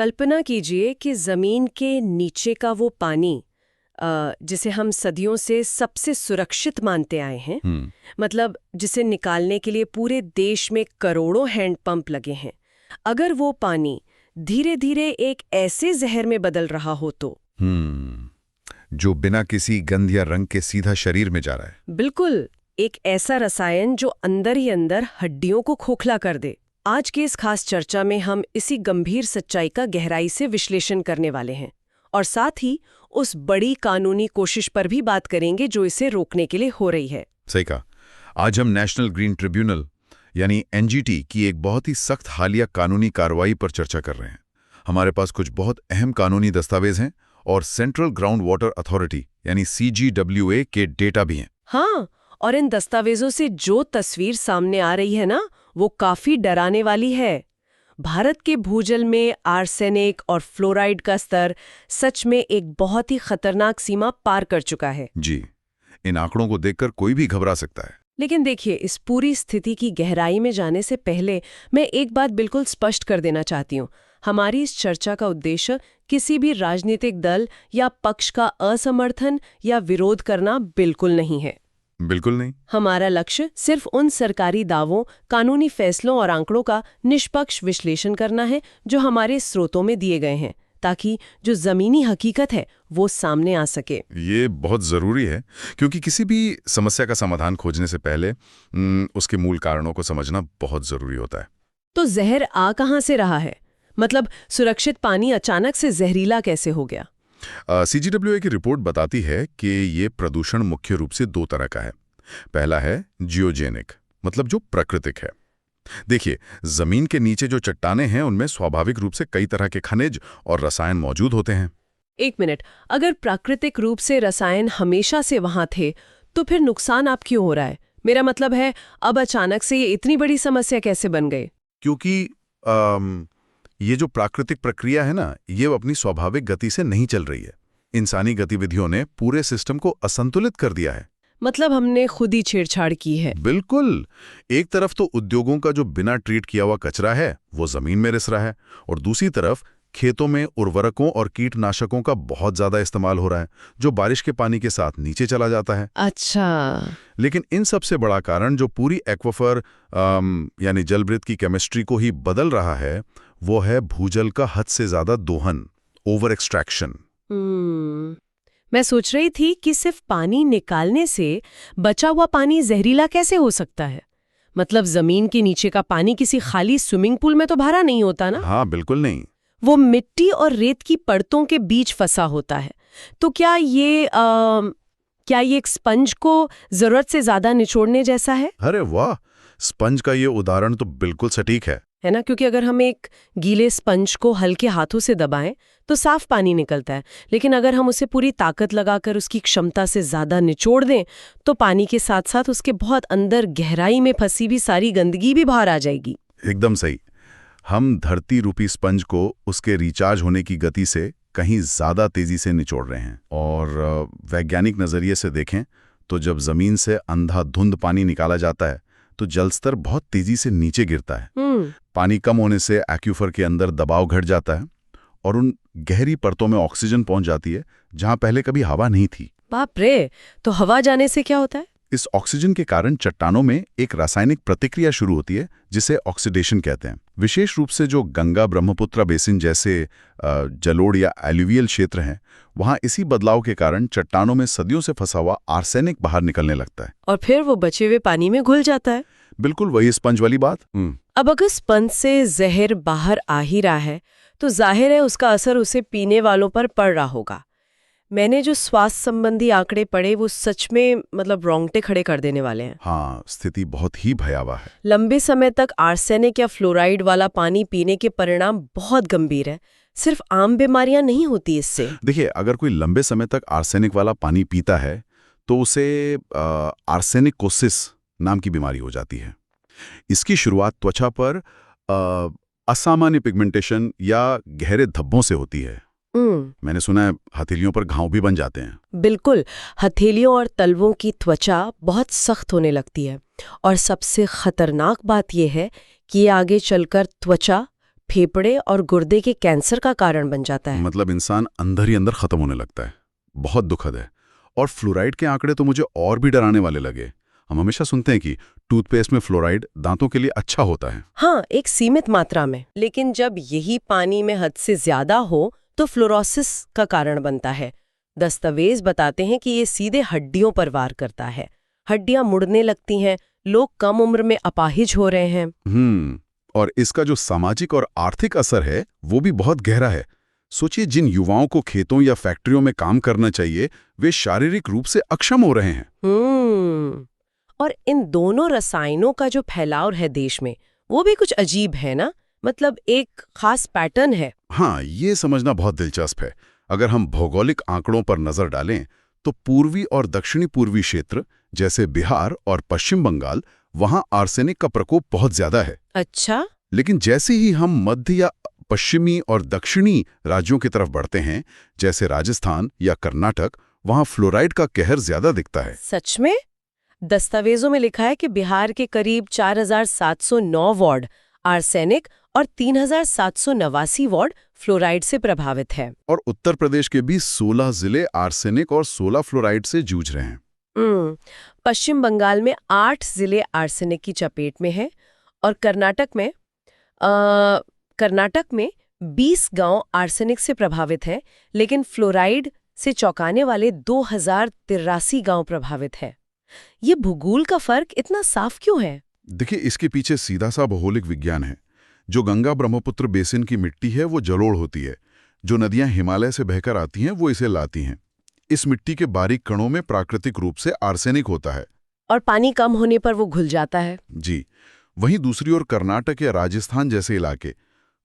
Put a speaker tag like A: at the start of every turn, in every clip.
A: कल्पना कीजिए कि जमीन के नीचे का वो पानी जिसे हम सदियों से सबसे सुरक्षित मानते आए हैं, मतलब जिसे निकालने के लिए पूरे देश में करोड़ों हैंडपंप लगे हैं, अगर वो पानी धीरे धीरे एक ऐसे जहर में बदल रहा हो तो
B: जो बिना किसी गंध या रंग के सीधा शरीर में जा रहा है।
A: बिल्कुल, एक ऐसा रसायन जो अंदर ही अंदर हड्डियों को खोखला कर दे। आज के इस खास चर्चा में हम इसी गंभीर सच्चाई का गहराई से विश्लेषण करने वाले हैं और साथ ही उस बड़ी कानूनी कोशिश पर भी बात करेंगे जो इसे रोकने के लिए हो रही है।
B: सही कहा। आज हम नेशनल ग्रीन ट्रिब्यूनल यानी एनजीटी की एक बहुत ही सख्त हालिया कानूनी कार्रवाई पर चर्चा कर रहे हैं। हमारे पास कुछ बहुत अहम कानूनी दस्तावेज हैं और सेंट्रल ग्राउंड वाटर अथॉरिटी यानी CGWA के डेटा भी हैं।
A: हाँ, और इन दस्तावेजों से जो तस्वीर सामने आ रही है ना, वो काफी डराने वाली है। भारत के भूजल में आर्सेनिक और फ्लोराइड का स्तर सच में एक बहुत ही खतरनाक सीमा पार कर चुका है।
B: जी, इन आंकड़ों को देखकर कोई भी घबरा सकता है।
A: लेकिन देखिए, इस पूरी स्थिति की गहराई में जाने से पहले मैं एक बात बिल्कुल स्पष्ट कर देना चाहती हूँ। हमारी इस चर्चा का उद्देश्य किसी भी राजनीतिक दल या पक्ष का असमर्थन या विरोध करना बिल्कुल नहीं है।
B: बिल्कुल नहीं।
A: हमारा लक्ष्य सिर्फ उन सरकारी दावों, कानूनी फैसलों और आंकड़ों का निष्पक्ष विश्लेषण करना है जो हमारे स्रोतों में दिए गए हैं, ताकि जो जमीनी हकीकत है वो सामने आ सके।
B: ये बहुत जरूरी है, क्योंकि किसी भी समस्या का समाधान खोजने से पहले उसके मूल कारणों को समझना बहुत जरूरी होता है।
A: तो जहर आ कहां से रहा है? मतलब सुरक्षित पानी अचानक से जहरीला कैसे हो गया?
B: CGWA की रिपोर्ट बताती है कि ये प्रदूषण मुख्य रूप से दो तरह का है। पहला है जियोजेनिक, मतलब जो प्राकृतिक है। देखिए, जमीन के नीचे जो चट्टानें हैं उनमें स्वाभाविक रूप से कई तरह के खनिज और रसायन मौजूद होते हैं।
A: एक मिनट, अगर प्राकृतिक रूप से रसायन हमेशा से वहां थे तो फिर नुकसान आप क्यों हो रहा है? मेरा मतलब है, अब अचानक से ये इतनी बड़ी समस्या कैसे बन गई?
B: क्योंकि ये जो प्राकृतिक प्रक्रिया है ना, ये अपनी स्वाभाविक गति से नहीं चल रही है। इंसानी गतिविधियों ने पूरे सिस्टम को असंतुलित कर दिया है।
A: मतलब हमने खुद ही छेड़छाड़ की है।
B: बिल्कुल। एक तरफ तो उद्योगों का जो बिना ट्रीट किया हुआ कचरा है वो जमीन में रिस रहा है, और दूसरी तरफ खेतों में उर्वरकों और कीटनाशकों का बहुत ज्यादा इस्तेमाल हो रहा है जो बारिश के पानी के साथ नीचे चला जाता है।
A: अच्छा।
B: लेकिन इन सबसे बड़ा कारण जो पूरी एक्वाफर यानी जलवृत्त की केमिस्ट्री को ही बदल रहा है, वो है भूजल का हद से ज्यादा दोहन, ओवर एक्सट्रैक्शन।
A: मैं सोच रही थी कि सिर्फ पानी निकालने से बचा हुआ पानी जहरीला कैसे हो सकता है? मतलब जमीन के नीचे का पानी किसी खाली स्विमिंग पूल में तो भरा नहीं होता ना?
B: हाँ, बिल्कुल नहीं।
A: वो मिट्टी और रेत की परतों के बीच फंसा होता है। तो क्या ये एक स्पंज को जरूरत से ज्यादा निचोड़ने जैसा है?
B: अरे वाह, स्पंज का ये उदाहरण तो बिल्कुल सटीक है
A: ना? क्योंकि अगर हम एक गीले स्पंज को हल्के हाथों से दबाएं तो साफ पानी निकलता है, लेकिन अगर हम उसे पूरी ताकत लगाकर उसकी क्षमता से ज्यादा निचोड़ दें तो पानी के साथ साथ उसके बहुत अंदर गहराई में फंसी भी सारी गंदगी भी बाहर आ जाएगी।
B: एकदम सही। हम धरती रूपी स्पंज को उसके रिचार्ज होने की गति से कहीं ज्यादा तेजी से निचोड़ रहे हैं। और वैज्ञानिक नजरिए से देखें तो जब जमीन से अंधाधुंध पानी निकाला जाता है तो जलस्तर बहुत तेजी से नीचे गिरता है। पानी कम होने से एक्यूफर के अंदर दबाव घट जाता है और उन गहरी परतों में ऑक्सीजन पहुंच जाती है जहां पहले कभी हवा नहीं थी।
A: बाप रे! तो हवा जाने से क्या होता है?
B: इस ऑक्सीजन के कारण चट्टानों में एक रासायनिक प्रतिक्रिया शुरू होती है जिसे ऑक्सीडेशन कहते हैं। विशेष रूप से जो गंगा ब्रह्मपुत्र बेसिन जैसे जलोढ़ या एल्यूवियल क्षेत्र हैं, वहां इसी बदलाव के कारण चट्टानों में सदियों से फंसा हुआ आर्सेनिक बाहर निकलने लगता है
A: और फिर वो बचे हुए पानी में घुल जाता है।
B: बिल्कुल वही स्पंज वाली बात।
A: अब अगर स्पंज से जहर बाहर आ ही रहा है तो जाहिर है उसका असर उसे पीने वालों पर पड़ रहा होगा। मैंने जो स्वास्थ्य संबंधी आंकड़े पढ़े वो सच में मतलब रोंगटे खड़े कर देने वाले हैं।
B: हाँ, स्थिति बहुत ही भयावह है।
A: लंबे समय तक आर्सेनिक या फ्लोराइड वाला पानी पीने के परिणाम बहुत गंभीर है। सिर्फ आम बीमारियां नहीं होती इससे।
B: देखिए, अगर कोई लंबे समय तक आर्सेनिक वाला पानी पीता है तो उसे आर्सेनिकोसिस नाम की बीमारी हो जाती है। इसकी शुरुआत त्वचा पर असामान्य पिगमेंटेशन या गहरे धब्बों से होती है। मैंने सुना है हथेलियों पर घाव भी बन जाते हैं।
A: बिल्कुल, हथेलियों और तलवों की त्वचा बहुत सख्त होने लगती है और सबसे खतरनाक बात यह है कि ये आगे चलकर त्वचा, फेफड़े और गुर्दे के कैंसर का कारण बन जाता है।
B: मतलब इंसान अंदर ही अंदर खत्म होने लगता है। बहुत दुखद है। और फ्लोराइड के आंकड़े तो मुझे और भी डराने वाले लगे। हम हमेशा सुनते हैं कि टूथपेस्ट में फ्लोराइड दांतों के लिए अच्छा होता है।
A: हाँ, एक सीमित मात्रा में। लेकिन जब यही पानी में हद से ज्यादा हो तो फ्लोरोसिस का कारण बनता है। दस्तावेज बताते हैं कि ये सीधे हड्डियों पर वार करता है। हड्डियां मुड़ने लगती हैं, लोग कम उम्र में अपाहिज हो रहे हैं।
B: और इसका जो सामाजिक और आर्थिक असर है वो भी बहुत गहरा है। सोचिए, जिन युवाओं को खेतों या फैक्ट्रियों में काम करना चाहिए वे शारीरिक रूप से अक्षम हो रहे हैं।
A: और इन दोनों रसायनों का जो फैलाव है देश में वो भी कुछ अजीब है ना, मतलब एक खास पैटर्न है।
B: हाँ, ये समझना बहुत दिलचस्प है। अगर हम भौगोलिक आंकड़ों पर नजर डालें तो पूर्वी और दक्षिणी पूर्वी क्षेत्र जैसे बिहार और पश्चिम बंगाल, वहां आर्सेनिक का प्रकोप बहुत ज्यादा है।
A: अच्छा।
B: लेकिन जैसे ही हम मध्य या पश्चिमी और दक्षिणी राज्यों की तरफ बढ़ते हैं, जैसे राजस्थान या कर्नाटक, वहां फ्लोराइड का कहर ज्यादा दिखता है।
A: सच में? दस्तावेजों में लिखा है कि बिहार के करीब 4709 वार्ड आर्सेनिक और 3789 वार्ड फ्लोराइड से प्रभावित है।
B: और उत्तर प्रदेश के भी 16 जिले आर्सेनिक और 16 फ्लोराइड से जूझ रहे हैं।
A: पश्चिम बंगाल में 8 जिले आर्सेनिक की चपेट में हैं और कर्नाटक में 20 गांव आर्सेनिक से प्रभावित हैं, लेकिन फ्लोराइड से चौंकाने वाले 2083 गांव प्रभावित हैं। ये भूगोल का फर्क इतना साफ क्यों है?
B: देखिए, इसके पीछे सीधा सा भौगोलिक विज्ञान है। जो गंगा ब्रह्मपुत्र बेसिन की मिट्टी है वो जलोढ़ होती है। जो नदियां हिमालय से बहकर आती हैं वो इसे लाती हैं। इस मिट्टी के बारीक कणों में प्राकृतिक रूप से आर्सेनिक होता है
A: और पानी कम होने पर वो घुल जाता है।
B: जी। वहीं दूसरी ओर कर्नाटक या राजस्थान जैसे इलाके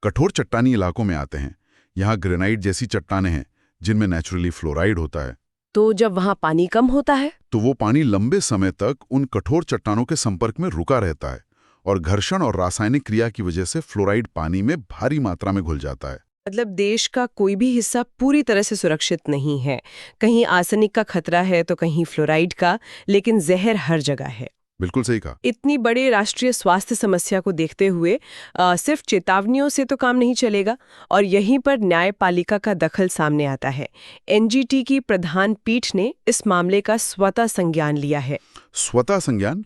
B: कठोर चट्टानी इलाकों में आते हैं। यहाँ ग्रेनाइट जैसी चट्टानें हैं जिनमें नेचुरली फ्लोराइड होता है।
A: तो जब वहाँ पानी कम होता है
B: तो वो पानी लंबे समय तक उन कठोर चट्टानों के संपर्क में रुका रहता है और घर्षण और रासायनिक क्रिया की वजह से फ्लोराइड पानी में भारी मात्रा में घुल जाता है।
A: मतलब देश का कोई भी हिस्सा पूरी तरह से सुरक्षित नहीं है। कहीं आर्सेनिक का खतरा है तो कहीं फ्लोराइड का, लेकिन जहर हर जगह है।
B: बिल्कुल सही कहा।
A: इतनी बड़ी राष्ट्रीय स्वास्थ्य समस्या को देखते हुए सिर्फ चेतावनियों से तो काम नहीं चलेगा और यहीं पर न्यायपालिका का दखल सामने आता है। एनजीटी की प्रधान पीठ ने इस मामले का स्वतः संज्ञान लिया है।
B: स्वतः संज्ञान,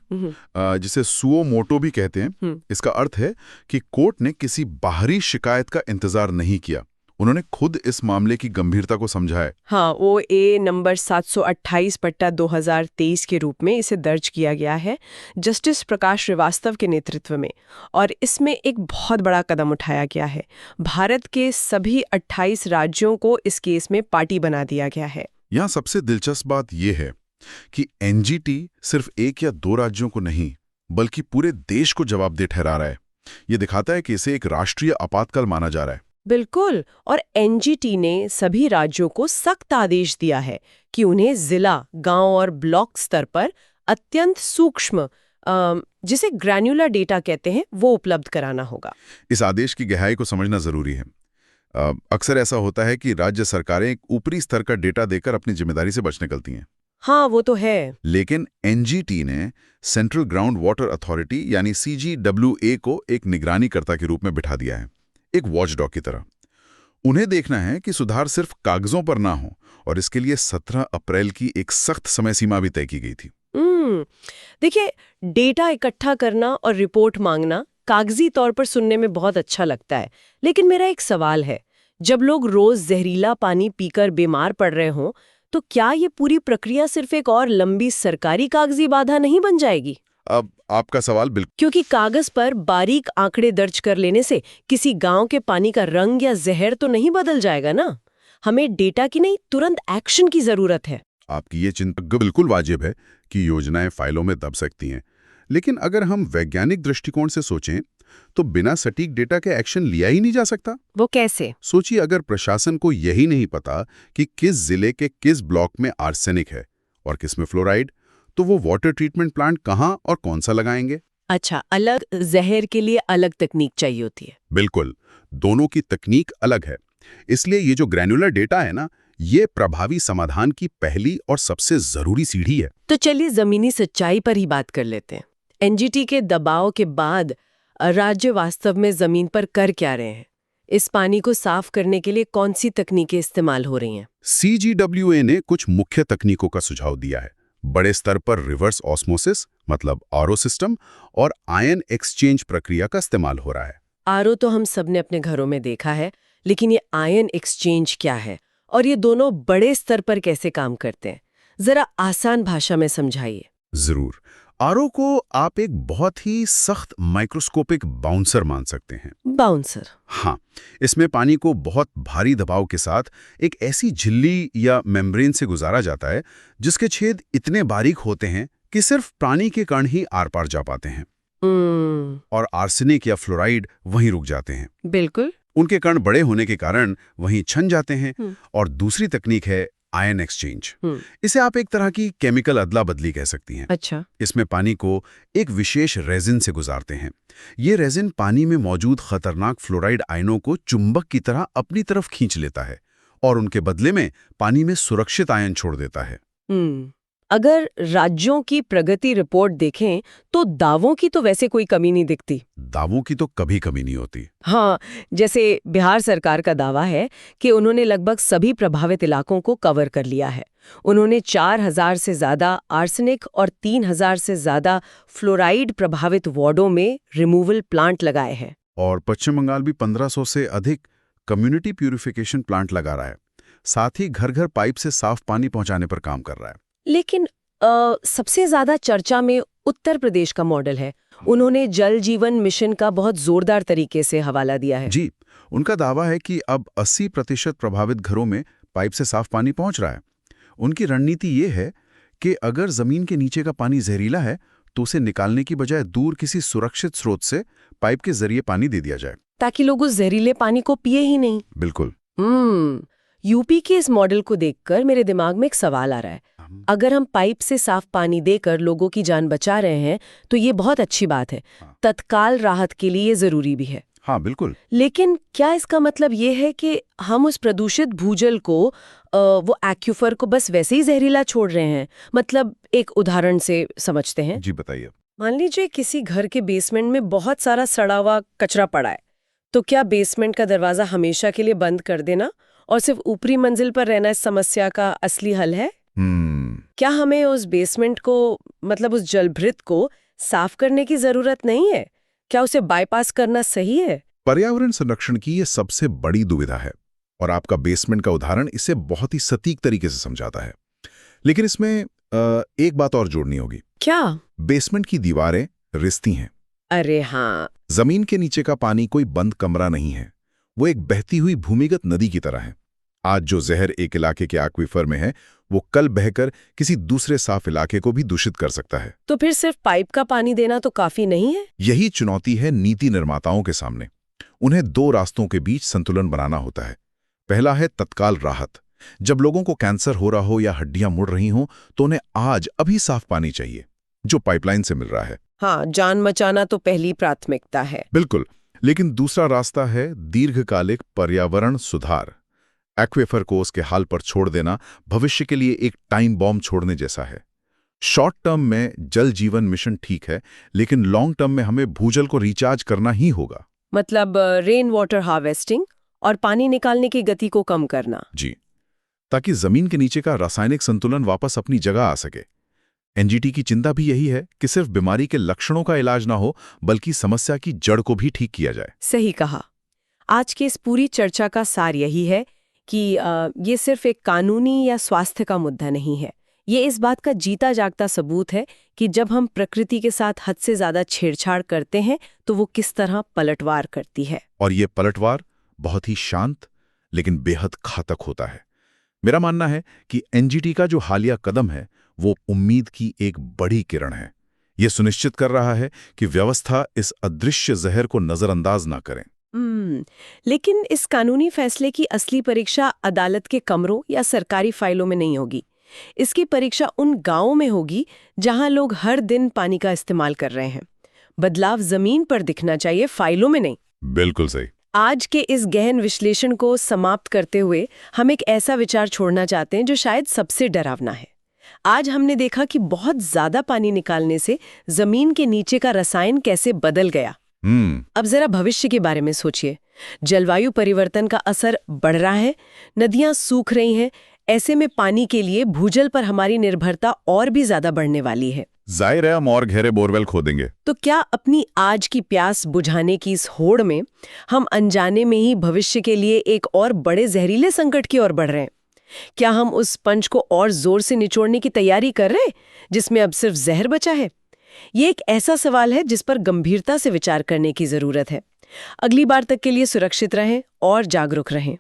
B: जिसे सुओ मोटो भी कहते हैं। इसका अर्थ है कि कोर्ट ने किसी बाहरी शिकायत का इंतजार नहीं किया। उन्होंने खुद इस मामले की गंभीरता को समझा है।
A: हाँ, OA नंबर 728/2023 के रूप में इसे दर्ज किया गया है जस्टिस प्रकाश श्रीवास्तव के नेतृत्व में, और इसमें एक बहुत बड़ा कदम उठाया गया है। भारत के सभी 28 राज्यों को इस केस में पार्टी बना दिया गया है।
B: यहाँ सबसे दिलचस्प बात यह है कि एनजीटी सिर्फ एक या दो राज्यों को नहीं बल्कि पूरे देश को जवाबदेह ठहरा रहा है। ये दिखाता है कि इसे एक राष्ट्रीय आपातकाल माना जा रहा है।
A: बिल्कुल। और एनजीटी ने सभी राज्यों को सख्त आदेश दिया है कि उन्हें जिला, गांव और ब्लॉक स्तर पर अत्यंत सूक्ष्म, जिसे ग्रैन्युलर डेटा कहते हैं, वो उपलब्ध कराना होगा।
B: इस आदेश की गहराई को समझना जरूरी है। अक्सर ऐसा होता है कि राज्य सरकारें एक ऊपरी स्तर का डेटा देकर अपनी जिम्मेदारी से बच निकलती हैं।
A: हाँ, वो तो है।
B: लेकिन एनजीटी ने सेंट्रल ग्राउंड वाटर अथॉरिटी यानी CGWA को एक निगरानीकर्ता के रूप में बिठा दिया है, एक वॉचडॉग की तरह। उन्हें देखना है कि सुधार सिर्फ कागजों पर ना हो, और इसके लिए 17 अप्रैल की एक सख्त समय सीमा भी तय की गई थी।
A: देखिए, डेटा इकट्ठा करना और रिपोर्ट मांगना कागजी तौर पर सुनने में बहुत अच्छा लगता है, लेकिन मेरा एक सवाल है, जब लोग रोज जहरीला पानी पीकर बीमार पड़ रहे हों तो क्या ये पूरी प्रक्रिया सिर्फ एक और लंबी सरकारी कागजी बाधा नहीं बन जाएगी?
B: अब आपका सवाल बिल्कुल,
A: क्योंकि कागज पर बारीक आंकड़े दर्ज कर लेने से किसी गांव के पानी का रंग या जहर तो नहीं बदल जाएगा ना। हमें डेटा की नहीं, तुरंत एक्शन की जरूरत है।
B: आपकी ये चिंता बिल्कुल वाजिब है कि योजनाएं फाइलों में दब सकती हैं, लेकिन अगर हम वैज्ञानिक दृष्टिकोण से सोचें तो बिना सटीक डेटा के एक्शन लिया ही नहीं जा सकता।
A: वो कैसे?
B: सोचिए, अगर प्रशासन को यही नहीं पता कि किस जिले के किस ब्लॉक में आर्सेनिक है और किस में फ्लोराइड, तो वो वाटर ट्रीटमेंट प्लांट कहाँ और कौन सा लगाएंगे?
A: अच्छा, अलग जहर के लिए अलग तकनीक चाहिए होती है।
B: बिल्कुल, दोनों की तकनीक अलग है। इसलिए ये जो ग्रैन्युलर डेटा है ना, ये प्रभावी समाधान की पहली और सबसे जरूरी सीढ़ी है।
A: तो चलिए जमीनी सच्चाई पर ही बात कर लेते हैं। एनजीटी के दबाव के बाद राज्य वास्तव में जमीन पर कर क्या रहे हैं? इस पानी को साफ करने के लिए कौन सी तकनीकें इस्तेमाल हो रही हैं?
B: CGWA ने कुछ मुख्य तकनीकों का सुझाव दिया है। बड़े स्तर पर रिवर्स ऑस्मोसिस मतलब आरओ सिस्टम और आयन एक्सचेंज प्रक्रिया का इस्तेमाल हो रहा है।
A: आरओ तो हम सब ने अपने घरों में देखा है, लेकिन ये आयन एक्सचेंज क्या है और ये दोनों बड़े स्तर पर कैसे काम करते हैं? जरा आसान भाषा में समझाइए।
B: जरूर। आरओ को आप एक बहुत ही सख्त माइक्रोस्कोपिक बाउंसर मान सकते हैं।
A: बाउंसर?
B: हाँ, इसमें पानी को बहुत भारी दबाव के साथ एक ऐसी झिल्ली या मेम्ब्रेन से गुजारा जाता है जिसके छेद इतने बारीक होते हैं कि सिर्फ पानी के कण ही आर पार जा पाते हैं। और आर्सेनिक या फ्लोराइड वहीं रुक जाते हैं।
A: बिल्कुल।
B: उनके कण बड़े होने के कारण वहीं छन जाते हैं। और दूसरी तकनीक है आयन एक्सचेंज। इसे आप एक तरह की केमिकल अदला बदली कह सकती हैं।
A: अच्छा।
B: इसमें पानी को एक विशेष रेजिन से गुजारते हैं। ये रेजिन पानी में मौजूद खतरनाक फ्लोराइड आयनों को चुंबक की तरह अपनी तरफ खींच लेता है और उनके बदले में पानी में सुरक्षित आयन छोड़ देता है।
A: अगर राज्यों की प्रगति रिपोर्ट देखें तो दावों की तो वैसे कोई कमी नहीं दिखती।
B: दावों की तो कभी कमी नहीं होती।
A: हाँ, जैसे बिहार सरकार का दावा है कि उन्होंने लगभग सभी प्रभावित इलाकों को कवर कर लिया है। उन्होंने 4000 से ज्यादा आर्सेनिक और 3000 से ज्यादा फ्लोराइड प्रभावित वार्डों में रिमूवल प्लांट लगाए हैं।
B: और पश्चिम बंगाल भी 1500 से अधिक कम्युनिटी प्यूरिफिकेशन प्लांट लगा रहा है। साथ ही घर घर पाइप से साफ पानी पहुंचाने पर काम कर रहा है।
A: लेकिन सबसे ज्यादा चर्चा में उत्तर प्रदेश का मॉडल है। उन्होंने जल जीवन मिशन का बहुत जोरदार तरीके से हवाला दिया है।
B: जी, उनका दावा है कि अब 80% प्रभावित घरों में पाइप से साफ पानी पहुंच रहा है। उनकी रणनीति ये है कि अगर जमीन के नीचे का पानी जहरीला है तो उसे निकालने की बजाय दूर किसी सुरक्षित स्रोत से पाइप के जरिए पानी दे दिया जाए,
A: ताकि लोग उस जहरीले पानी को पिए ही नहीं।
B: बिल्कुल।
A: यूपी के इस मॉडल को देखकर मेरे दिमाग में एक सवाल आ रहा है। अगर हम पाइप से साफ पानी देकर लोगों की जान बचा रहे हैं तो ये बहुत अच्छी बात है। तत्काल राहत के लिए ये जरूरी भी है।
B: हाँ, बिल्कुल।
A: लेकिन क्या इसका मतलब ये है कि हम उस प्रदूषित भूजल को वो एक्यूफर को बस वैसे ही जहरीला छोड़ रहे हैं? मतलब एक उदाहरण से समझते हैं।
B: जी, बताइए।
A: मान लीजिए किसी घर के बेसमेंट में बहुत सारा सड़ा हुआ कचरा पड़ा है, तो क्या बेसमेंट का दरवाजा हमेशा के लिए बंद कर देना और सिर्फ ऊपरी मंजिल पर रहना इस समस्या का असली हल है? क्या हमें उस बेसमेंट को, मतलब उस जलभृत को साफ करने की जरूरत नहीं है? क्या उसे बाईपास करना सही है?
B: पर्यावरण संरक्षण की ये सबसे बड़ी दुविधा है और आपका बेसमेंट का उदाहरण इसे बहुत ही सटीक तरीके से समझाता है। लेकिन इसमें एक बात और जोड़नी होगी।
A: क्या?
B: बेसमेंट की दीवारें रिश्ती हैं।
A: अरे हाँ।
B: जमीन के नीचे का पानी कोई बंद कमरा नहीं है, वो एक बहती हुई भूमिगत नदी की तरह है। आज जो जहर एक इलाके के एक्वीफर में है वो कल बहकर किसी दूसरे साफ इलाके को भी दूषित कर सकता है।
A: तो फिर सिर्फ पाइप का पानी देना तो काफी नहीं है?
B: यही चुनौती है नीति निर्माताओं के सामने। उन्हें दो रास्तों के बीच संतुलन बनाना होता है। पहला है तत्काल राहत। जब लोगों को कैंसर हो रहा हो या हड्डियां मुड़ रही हों तो उन्हें आज अभी साफ पानी चाहिए जो पाइपलाइन से मिल रहा है।
A: हाँ, जान बचाना तो पहली प्राथमिकता है।
B: बिल्कुल। लेकिन दूसरा रास्ता है दीर्घकालिक पर्यावरण सुधार। एक्वेफर को उसके हाल पर छोड़ देना भविष्य के लिए एक टाइम बॉम्ब छोड़ने जैसा है। शॉर्ट टर्म में जल जीवन मिशन ठीक है, लेकिन लॉन्ग टर्म में हमें भूजल को रिचार्ज करना ही होगा।
A: मतलब रेन वाटर हार्वेस्टिंग और पानी निकालने की गति को कम करना।
B: जी, ताकि जमीन के नीचे का रासायनिक संतुलन वापस अपनी जगह आ सके। एनजीटी की चिंता भी यही है कि सिर्फ बीमारी के लक्षणों का इलाज ना हो, बल्कि समस्या की जड़ को भी ठीक किया जाए।
A: सही कहा। आज के इस पूरी चर्चा का सार यही है कि ये सिर्फ एक कानूनी या स्वास्थ्य का मुद्दा नहीं है। ये इस बात का जीता जागता सबूत है कि जब हम प्रकृति के साथ हद से ज्यादा छेड़छाड़ करते हैं तो वो किस तरह पलटवार करती है।
B: और ये पलटवार बहुत ही शांत लेकिन बेहद घातक होता है। मेरा मानना है कि एनजीटी का जो हालिया कदम है वो उम्मीद की एक बड़ी किरण है। ये सुनिश्चित कर रहा है कि व्यवस्था इस अदृश्य जहर को नजरअंदाज ना करें।
A: लेकिन इस कानूनी फैसले की असली परीक्षा अदालत के कमरों या सरकारी फाइलों में नहीं होगी। इसकी परीक्षा उन गांवों में होगी जहां लोग हर दिन पानी का इस्तेमाल कर रहे हैं। बदलाव जमीन पर दिखना चाहिए, फाइलों में नहीं।
B: बिल्कुल सही।
A: आज के इस गहन विश्लेषण को समाप्त करते हुए हम एक ऐसा विचार छोड़ना चाहते हैं जो शायद सबसे डरावना है। आज हमने देखा कि बहुत ज्यादा पानी निकालने से जमीन के नीचे का रसायन कैसे बदल गया। अब जरा भविष्य के बारे में सोचिए। जलवायु परिवर्तन का असर बढ़ रहा है, नदियां सूख रही हैं, ऐसे में पानी के लिए भूजल पर हमारी निर्भरता और भी ज्यादा बढ़ने वाली है।
B: जाहिर है हम और गहरे बोरवेल खोदेंगे।
A: तो क्या अपनी आज की प्यास बुझाने की इस होड़ में हम अनजाने में ही भविष्य के लिए एक और बड़े जहरीले संकट की ओर बढ़ रहे हैं? क्या हम उस स्पंज को और जोर से निचोड़ने की तैयारी कर रहे हैं, जिसमें अब सिर्फ जहर बचा है? ये एक ऐसा सवाल है जिस पर गंभीरता से विचार करने की जरूरत है। अगली बार तक के लिए सुरक्षित रहें और जागरूक रहें।